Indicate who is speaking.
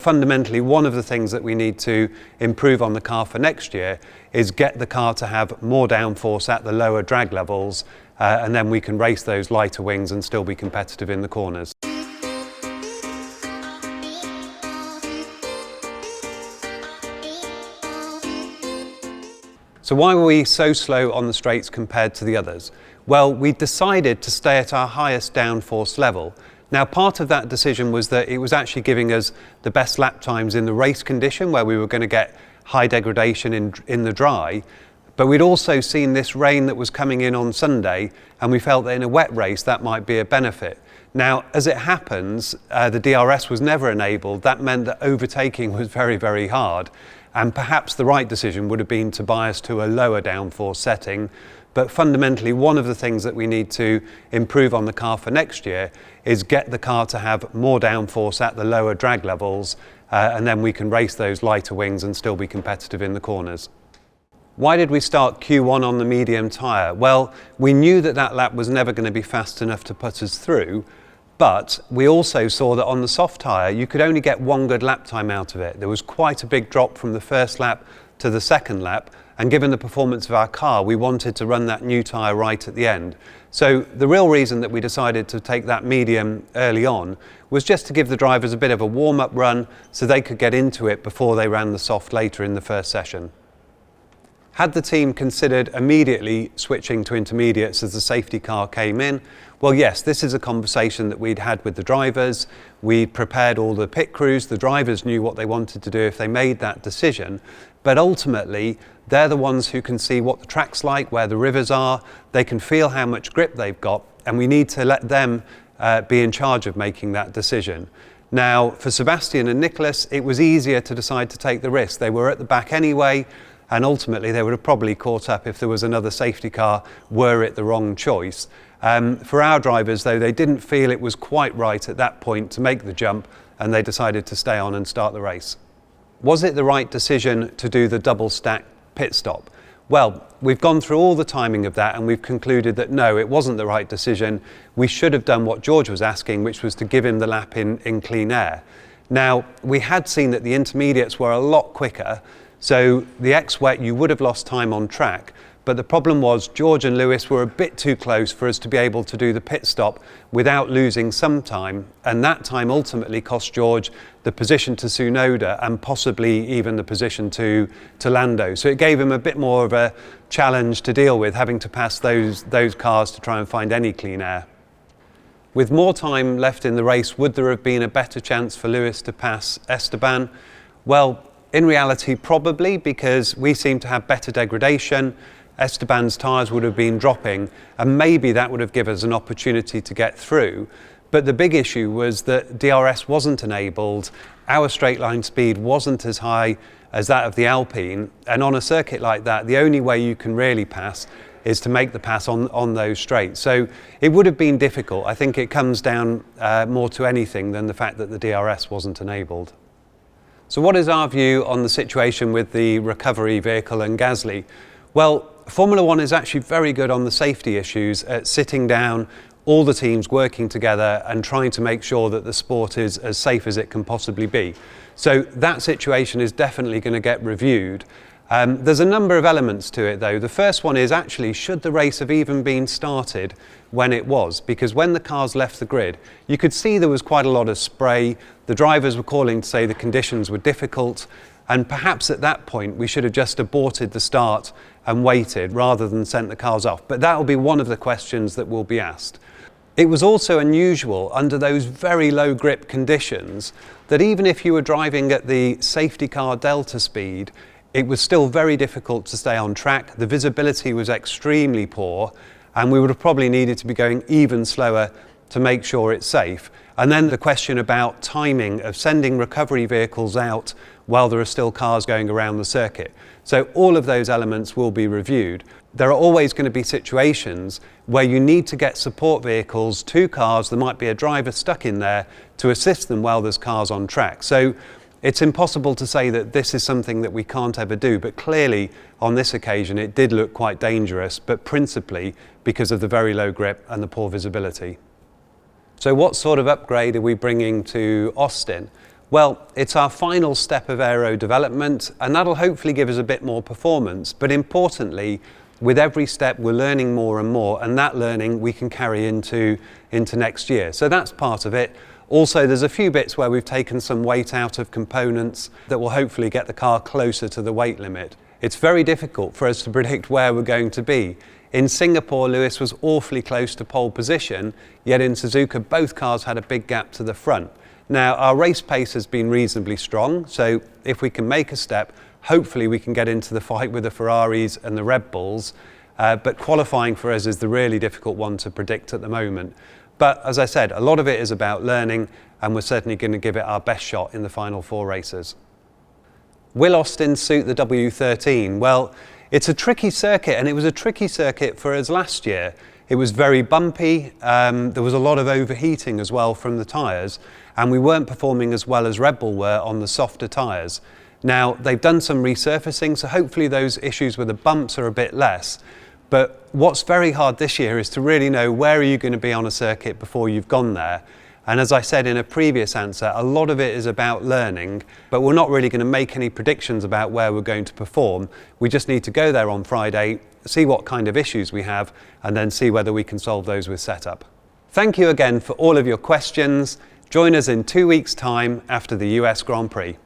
Speaker 1: Fundamentally, one of the things that we need to improve on the car for next year is get the car to have more downforce at the lower drag levels, and then we can race those lighter wings and still be competitive in the corners. So why were we so slow on the straights compared to the others? Well, we decided to stay at our highest downforce level. Now, part of that decision was that it was actually giving us the best lap times in the race condition where we were going to get high degradation in the dry, but we'd also seen this rain that was coming in on Sunday, and we felt that in a wet race that might be a benefit. Now, as it happens, the DRS was never enabled. That meant that overtaking was very, very hard, and perhaps the right decision would have been to bias to a lower downforce setting. But fundamentally, one of the things that we need to improve on the car for next year is get the car to have more downforce at the lower drag levels, and then we can race those lighter wings and still be competitive in the corners. Why did we start Q1 on the medium tyre? Well, we knew that that lap was never going to be fast enough to put us through, but we also saw that on the soft tyre you could only get one good lap time out of it. There was quite a big drop from the first lap to the second lap, and given the performance of our car, we wanted to run that new tyre right at the end. So the real reason that we decided to take that medium early on was just to give the drivers a bit of a warm-up run so they could get into it before they ran the soft later in the first session. Had the team considered immediately switching to intermediates as the safety car came in? Well, yes, this is a conversation that we'd had with the drivers. We prepared all the pit crews. The drivers knew what they wanted to do if they made that decision. But ultimately, they're the ones who can see what the track's like, where the rivers are. They can feel how much grip they've got, and we need to let them be in charge of making that decision. Now, for Sebastian and Nicholas, it was easier to decide to take the risk. They were at the back anyway, and ultimately they would have probably caught up if there was another safety car were it the wrong choice. For our drivers, though, they didn't feel it was quite right at that point to make the jump, and they decided to stay on and start the race. Was it the right decision to do the double stack pit stop? Well, we've gone through all the timing of that and we've concluded that no, it wasn't the right decision. We should have done what George was asking, which was to give him the lap in clean air. Now, we had seen that the intermediates were a lot quicker, so the ex-wet you would have lost time on track, but the problem was George and Lewis were a bit too close for us to be able to do the pit stop without losing some time, and that time ultimately cost George the position to Tsunoda and possibly even the position to Lando. So it gave him a bit more of a challenge to deal with, having to pass those cars to try and find any clean air. With more time left in the race, would there have been a better chance for Lewis to pass Esteban? Well, in reality, probably, because we seem to have better degradation. Esteban's tyres would have been dropping, and maybe that would have given us an opportunity to get through. But the big issue was that DRS wasn't enabled, our straight line speed wasn't as high as that of the Alpine, and on a circuit like that, the only way you can really pass is to make the pass on those straights. So it would have been difficult. I think it comes down more to anything than the fact that the DRS wasn't enabled. So what is our view on the situation with the recovery vehicle and Gasly? Well, Formula One is actually very good on the safety issues at sitting down, all the teams working together and trying to make sure that the sport is as safe as it can possibly be. So that situation is definitely going to get reviewed. There's a number of elements to it though. The first one is actually, should the race have even been started when it was? Because when the cars left the grid, you could see there was quite a lot of spray. The drivers were calling to say the conditions were difficult, and perhaps at that point we should have just aborted the start and waited rather than sent the cars off. But that will be one of the questions that will be asked. It was also unusual under those very low grip conditions that even if you were driving at the safety car delta speed, it was still very difficult to stay on track. The visibility was extremely poor, and we would have probably needed to be going even slower to make sure it's safe. And then the question about timing of sending recovery vehicles out while there are still cars going around the circuit. So all of those elements will be reviewed. There are always going to be situations where you need to get support vehicles to cars. There might be a driver stuck in there to assist them while there's cars on track. So it's impossible to say that this is something that we can't ever do, but clearly on this occasion it did look quite dangerous, but principally because of the very low grip and the poor visibility. So what sort of upgrade are we bringing to Austin? Well, it's our final step of aero development, and that'll hopefully give us a bit more performance. But importantly, with every step we're learning more and more, and that learning we can carry into next year. So that's part of it. Also, there's a few bits where we've taken some weight out of components that will hopefully get the car closer to the weight limit. It's very difficult for us to predict where we're going to be. In Singapore, Lewis was awfully close to pole position, yet in Suzuka both cars had a big gap to the front. Now, our race pace has been reasonably strong, so if we can make a step, hopefully we can get into the fight with the Ferraris and the Red Bulls, but qualifying for us is the really difficult one to predict at the moment. But as I said, a lot of it is about learning, and we're certainly going to give it our best shot in the final 4 races. Will Austin suit the W13? Well, it's a tricky circuit, and it was a tricky circuit for us last year. It was very bumpy, there was a lot of overheating as well from the tyres, and we weren't performing as well as Red Bull were on the softer tyres. Now, they've done some resurfacing, so hopefully those issues with the bumps are a bit less. But what's very hard this year is to really know where are you going to be on a circuit before you've gone there. And as I said in a previous answer, a lot of it is about learning, but we're not really going to make any predictions about where we're going to perform. We just need to go there on Friday, see what kind of issues we have, and then see whether we can solve those with setup. Thank you again for all of your questions. Join us in 2 weeks' time after the US Grand Prix.